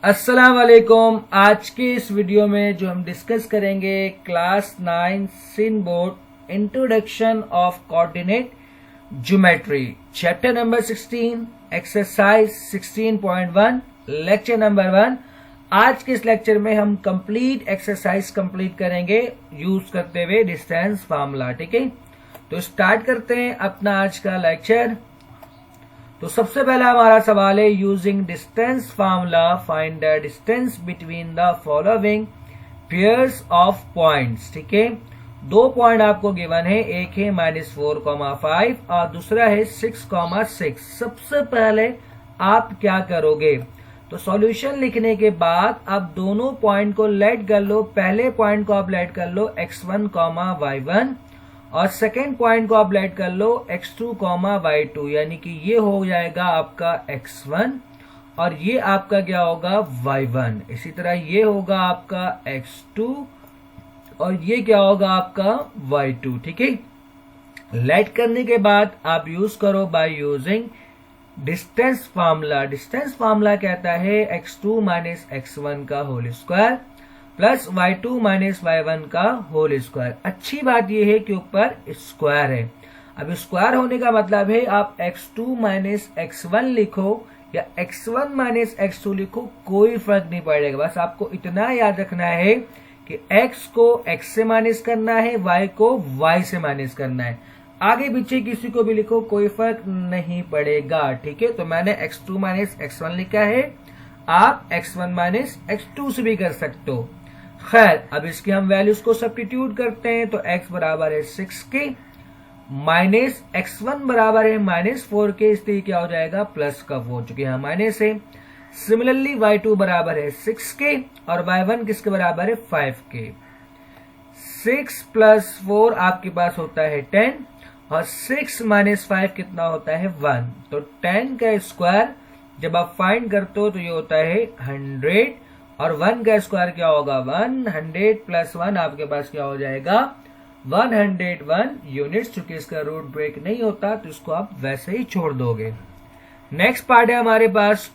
अस्सलाम वालेकुम। आज के इस वीडियो में जो हम डिस्कस करेंगे क्लास 9 सिन board introduction of coordinate geometry, chapter number 16, exercise 16.1, lecture number 1। आज के इस लेक्चर में हम कंप्लीट एक्सरसाइज कंप्लीट करेंगे यूज करते हुए डिस्टेंस फार्मूला। ठीक है, तो स्टार्ट करते हैं अपना आज का लेक्चर। तो सबसे पहला हमारा सवाल है, using distance formula find the distance between the following pairs of points. ठीक है, दो पॉइंट आपको गिवन है, एक है -4,5 और दूसरा है 6,6। सबसे पहले आप क्या करोगे, तो सॉल्यूशन लिखने के बाद आप दोनों पॉइंट को लेट कर लो। पहले पॉइंट को आप लेट कर लो x1, y1 और सेकेंड पॉइंट को आप लेट कर लो x2, y2, यानी कि ये हो जाएगा आपका x1 और ये आपका क्या होगा y1। इसी तरह ये होगा आपका x2 और ये क्या होगा आपका y2। ठीक है, लेट करने के बाद आप यूज करो by using distance formula. Distance formula कहता है x2 माइनस x1 का whole square plus y2 minus y1 का होल स्क्वायर। अच्छी बात यह है कि ऊपर स्क्वायर है। अब स्क्वायर होने का मतलब है आप x2 माइनस x1 लिखो या x1 माइनस x2 लिखो, कोई फर्क नहीं पड़ेगा। बस आपको इतना याद रखना है कि x को x से माइनस करना है, y को y से माइनस करना है। आगे पीछे किसी को भी लिखो, कोई फर्क नहीं पड़ेगा। ठीक है, तो मैंने x2 माइनस x1 लिखा है, आप x1 माइनस x2 से भी कर सकते हो। खैर, अब इसके हम वैल्यूज को सब्स्टिट्यूट करते हैं। तो x बराबर है 6 के माइनस x1 बराबर है -4 के, इसलिए क्या हो जाएगा प्लस का 4, चूंकि यहाँ माइनस है। सिमिलरली y2 बराबर है 6 के और y1 किसके बराबर है 5 के। 6 प्लस 4 आपके पास होता है 10 और 6 माइनस 5 कितना होता है 1। तो 10 का स्क्वायर जब आप फाइंड करते हो तो ये होता है 100 और 1 का स्क्वायर क्या होगा 100 प्लस 1 आपके पास क्या हो जाएगा 101 यूनिट्स। चूंकि इसका रूट ब्रेक नहीं होता तो इसको आप वैसे ही छोड़ दोगे। नेक्स्ट पार्ट है हमारे पास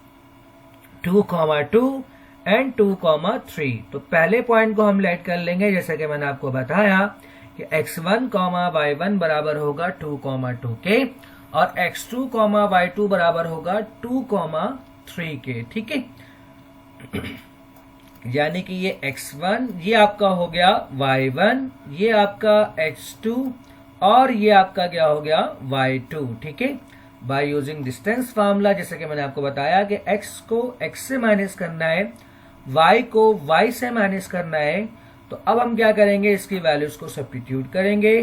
2,2 एंड 2,3। तो पहले पॉइंट को हम लेट कर लेंगे, जैसा कि मैंने आपको बताया कि x1, y1 बराबर होगा 2,2 के और x2, y2 बराबर होगा 2,3 के। ठीक है, यानी कि ये x1 ये आपका हो गया y1, ये आपका x2 और ये आपका क्या हो गया y2। ठीक है, बाय यूजिंग डिस्टेंस फार्मूला, जैसे कि मैंने आपको बताया कि x को x से माइनस करना है, y को y से माइनस करना है। तो अब हम क्या करेंगे, इसकी वैल्यूज को सब्स्टिट्यूट करेंगे।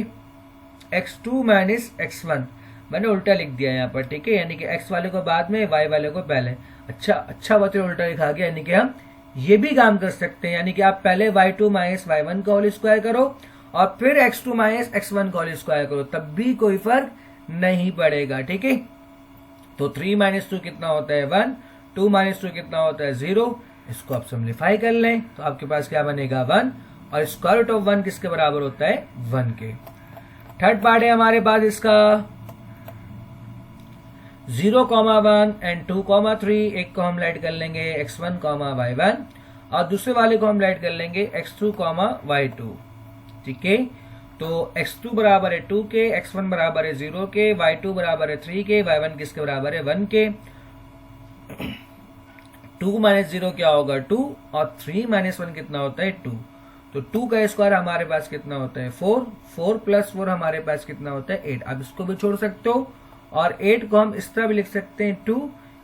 x2 माइनस x1 मैंने उल्टा लिख दिया यहाँ पर। ठीक है, यानी कि x वाले को बाद में, y वाले को पहले। अच्छा बच्चे उल्टा लिखा गया, यानी कि हम ये भी काम कर सकते हैं। यानी कि आप पहले y2 माइनस y1 का होल स्क्वायर करो और फिर x2 माइनस x1 का होल स्क्वायर करो, तब भी कोई फर्क नहीं पड़ेगा। ठीक है, तो 3 माइनस 2 कितना होता है 1, 2 माइनस 2 कितना होता है 0। इसको आप सिंप्लीफाई कर लें तो आपके पास क्या बनेगा 1 और स्क्वायर रूट ऑफ 1 किसके बराबर होता है 1 के। थर्ड पार्ट है हमारे पास इसका 0,1 एंड 2,3। एक को हम लेट कर लेंगे x1, y1 और दूसरे वाले को हम लेट कर लेंगे x2, y2। ठीक है, तो x2 बराबर है 2 के, x1 बराबर है 0 के, y2 बराबर है 3 के, y1 किसके बराबर है 1 के। 2 माइनस 0 क्या होगा 2 और 3 माइनस 1 कितना होता है 2। तो 2 का स्क्वायर हमारे पास कितना होता है 4, 4 प्लस 4 हमारे पास कितना होता है 8। अब इसको भी छोड़ सकते हो और 8 को हम इस तरह भी लिख सकते हैं 2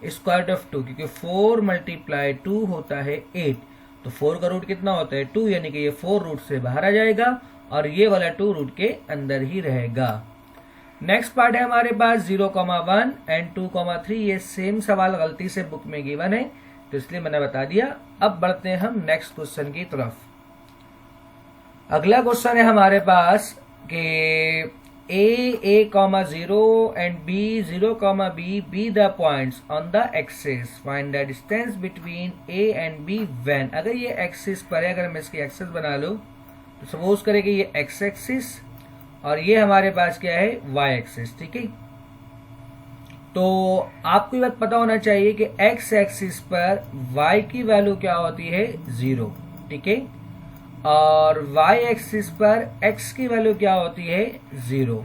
स्क्वायर रूट ऑफ 2, क्योंकि 4 मल्टीप्लाई 2 होता है 8। तो 4 का रूट कितना होता है 2, यानी कि ये 4 रूट से बाहर आ जाएगा और ये वाला 2 रूट के अंदर ही रहेगा। नेक्स्ट पार्ट है हमारे पास 0,1 एंड 2,3। ये सेम सवाल गलती से बुक में गिवन है तो इसलिए मैंने बता दिया। अब बढ़ते हैं हम नेक्स्ट क्वेश्चन की तरफ। अगला क्वेश्चन है हमारे पास कि a, 0 and b, 0, b be the points on the axis. Find the distance between a and b when। अगर ये एक्सिस पर है, अगर मैं इसकी एक्सिस बना लूं तो सपोज करें कि ये x एक्सिस और ये हमारे पास क्या है y एक्सिस। ठीक है, तो आपको ये बात पता होना चाहिए कि एक्स एक्सिस पर y की वैल्यू क्या होती है 0, ठीक है, और y एक्सिस पर x की वैल्यू क्या होती है 0,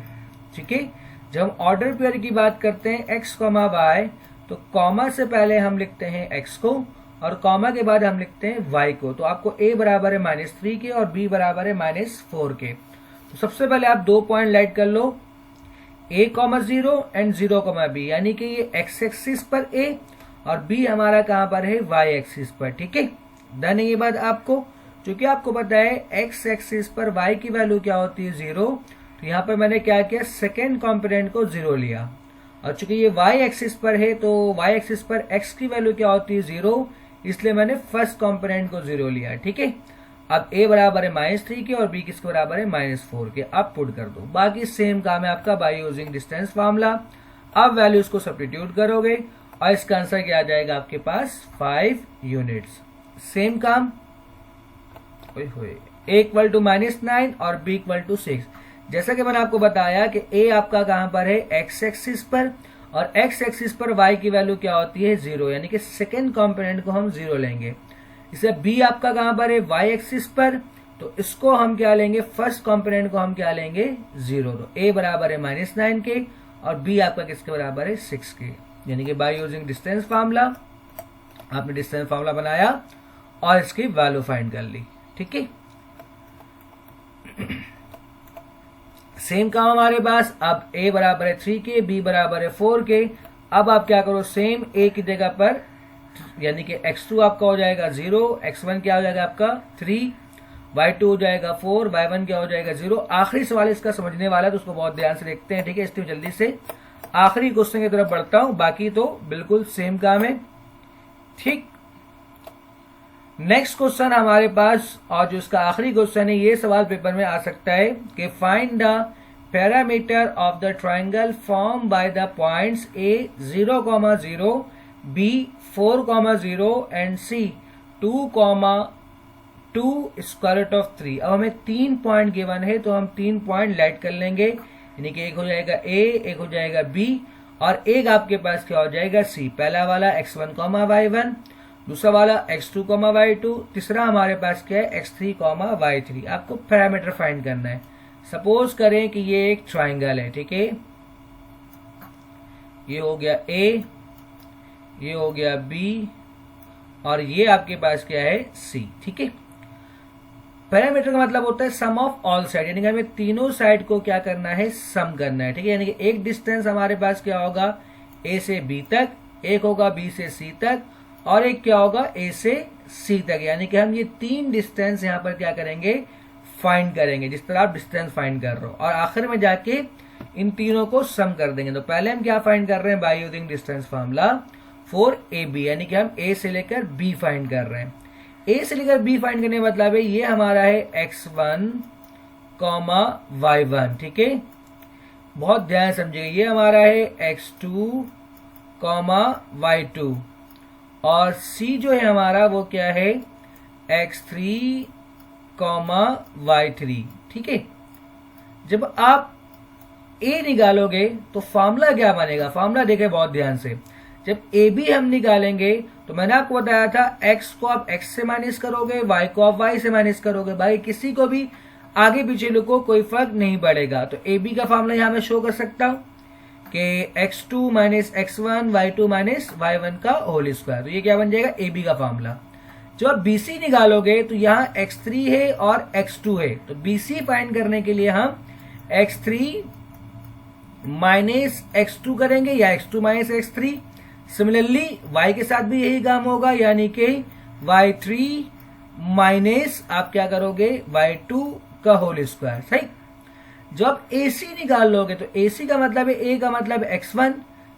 ठीक है। जब हम ऑर्डर पेयर की बात करते हैं x, y, तो कॉमा से पहले हम लिखते हैं x को और कॉमा के बाद हम लिखते हैं y को। तो आपको a बराबर है -3 के और b बराबर है -4 के। तो सबसे पहले आप 2 पॉइंट राइट कर लो, a, 0 एंड 0, b, यानी कि ये x एक्सिस पर a और b हमारा कहां पर है y एक्सिस पर, ठीक है। डन है ये बात आपको। चूंकि आपको पता है x एक्सिस पर y की वैल्यू क्या होती है 0, तो यहाँ पर मैंने क्या किया, सेकेंड कॉम्पोनेंट को 0 लिया, और चूंकि ये y एक्सिस पर है तो y एक्सिस पर x की वैल्यू क्या होती है 0, इसलिए मैंने फर्स्ट कॉम्पोनेंट को 0 लिया, ठीक है। अब a बराबर है -3 के और b किसके बराबर है -4 के। अब पुट कर दो, बाकी सेम काम है आपका बाय यूजिंग डिस्टेंस फार्मूला। अब वैल्यूज को सब्स्टिट्यूट करोगे और इसका आंसर क्या आ जाएगा आपके पास 5 यूनिट्स। सेम काम, a इक्वल टू -9 और b इक्वल टू 6। जैसा कि मैंने आपको बताया कि a आपका कहां पर है x एक्सिस पर और x एक्सिस पर y की वैल्यू क्या होती है 0, यानी कि सेकेंड कॉम्पोनेंट को हम 0 लेंगे। इसे b आपका कहां पर है y एक्सिस पर, तो इसको हम क्या लेंगे, फर्स्ट कॉम्पोनेंट को हम क्या लेंगे 0। तो a बराबर है -9 के और b आपका किसके बराबर है 6 के, यानी कि बाय यूजिंग डिस्टेंस फार्मूला आपने डिस्टेंस फार्मूला बनाया और इसकी वैल्यू फाइंड कर ली, ठीक है। सेम काम हमारे पास, अब a बराबर है 3 के, b बराबर है 4 के। अब आप क्या करो, सेम a की जगह पर यानी कि x2 आपका हो जाएगा 0, x1 क्या हो जाएगा आपका 3, y2 हो जाएगा 4, y1 क्या हो जाएगा 0। आखिरी सवाल इसका समझने वाला है तो उसको बहुत ध्यान से देखते हैं, ठीक है। इसलिए जल्दी से आखिरी क्वेश्चन की तरफ बढ़ता हूं, बाकी तो बिल्कुल सेम काम है, ठीक। नेक्स्ट क्वेश्चन हमारे पास, और जो इसका आखिरी क्वेश्चन है, ये सवाल पेपर में आ सकता है कि find the perimeter of the triangle form by the points a 0,0, b 4,0 and c 2,2 square root of 3। अब हमें 3 पॉइंट गिवन है तो हम 3 पॉइंट लाइट कर लेंगे, यानी कि एक हो जाएगा a, एक हो जाएगा b और एक आपके पास क्या हो जाएगा c। पहला वाला x1, y1, दूसरा वाला x2, y2, तीसरा हमारे पास क्या है x3, y3। आपको पैरामीटर फाइंड करना है। सपोज करें कि ये एक ट्राइंगल है, ठीक है, ये हो गया a, ये हो गया b और ये आपके पास क्या है c, ठीक है। पैरामीटर का मतलब होता है सम ऑफ ऑल साइड, यानी कि हमें तीनों साइड को क्या करना है, सम करना है, ठीक है। यानी कि एक डिस्टेंस हमारे पास क्या होगा a से b तक, एक होगा b से c तक और एक क्या होगा a से c तक, यानी कि हम ये 3 डिस्टेंस यहां पर क्या करेंगे, फाइंड करेंगे, जिस तरह आप डिस्टेंस फाइंड कर रहे हो, और आखिर में जाके इन तीनों को सम कर देंगे। तो पहले हम क्या फाइंड कर रहे हैं, by using distance formula for ab, यानी कि हम a से लेकर b फाइंड कर रहे हैं। a से लेकर b फाइंड करने का मतलब है ये हमारा है x1, y1, ठीक है, बहुत ध्यान समझिएगा। ये हमारा है x2, y2 और c जो है हमारा वो क्या है x3, y3, ठीक है। जब आप a निकालोगे तो फॉर्मूला क्या बनेगा, फॉर्मूला देखें बहुत ध्यान से। जब a b हम निकालेंगे तो मैंने आपको बताया था x को आप x से माइनस करोगे, y को आप y से माइनस करोगे, भाई किसी को भी आगे पीछे लिखो कोई फर्क नहीं पड़ेगा। तो a b का फॉर्मूला यहां मैं शो कर सकता हूं कि x2 minus x1, y2 minus y1 का होल स्क्वायर। तो ये क्या बन जाएगा a b का फॉर्मूला। जब आप bc निकालोगे तो यहाँ x3 है और x2 है, तो bc फाइंड करने के लिए हम x3 माइनस x2 करेंगे या x2 minus x3। Similarly y के साथ भी यही काम होगा, यानी कि y3 माइनस आप क्या करोगे y2 का होल स्क्वायर, सही। जब आप AC निकाल लोगे तो AC का मतलब है a का मतलब x1,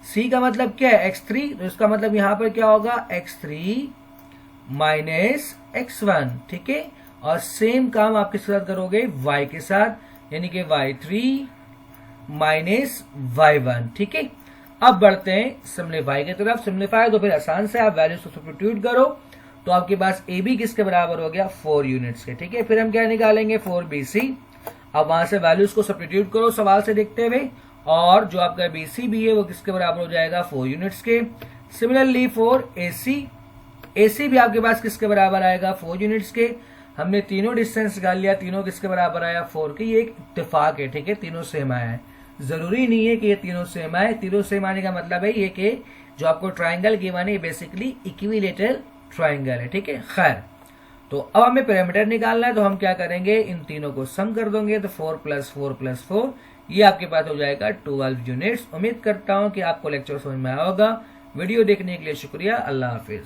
C का मतलब क्या है x3, तो इसका मतलब यहां पर क्या होगा x3 माइनस x1, ठीक है। और सेम काम आप किसके साथ करोगे, y के साथ, यानी कि y3 माइनस y1, ठीक है। अब बढ़ते हैं सिम्प्लीफाई की तरफ। सिम्प्लीफाई तो फिर आसान से आप वैल्यूज को सब्स्टिट्यूट करो तो आपके पास ए बी किसके बराबर हो गया 4 यूनिट्स के, ठीक है। फिर हम क्या निकालेंगे 4bc। अब वहां से वैल्यूज को सब्स्टिट्यूट करो सवाल से देखते हुए और जो आपका BCB है वो किसके बराबर हो जाएगा 4 यूनिट्स के। सिमिलरली फॉर AC भी आपके पास किसके बराबर आएगा 4 यूनिट्स के। हमने तीनों डिस्टेंस निकाल लिया, तीनों किसके बराबर आया 4 के। ये एक इत्तेफाक है, ठीक है, तीनों सेम आया है। जरूरी नहीं है कि ये तीनों सेम आए। तीनों सेम आने का मतलब है ये कि जो आपको ट्राइंगल गिवन है ये बेसिकली इक्विलेटरल ट्राइंगल है, ठीक है। खैर, तो अब हमें पैरामीटर निकालना है, तो हम क्या करेंगे, इन तीनों को सम कर दोगे, तो 4 + 4 + 4 ये आपके पास हो जाएगा 12 यूनिट्स। उम्मीद करता हूं कि आपको लेक्चर समझ में आया होगा। वीडियो देखने के लिए शुक्रिया। अल्लाह हाफिज।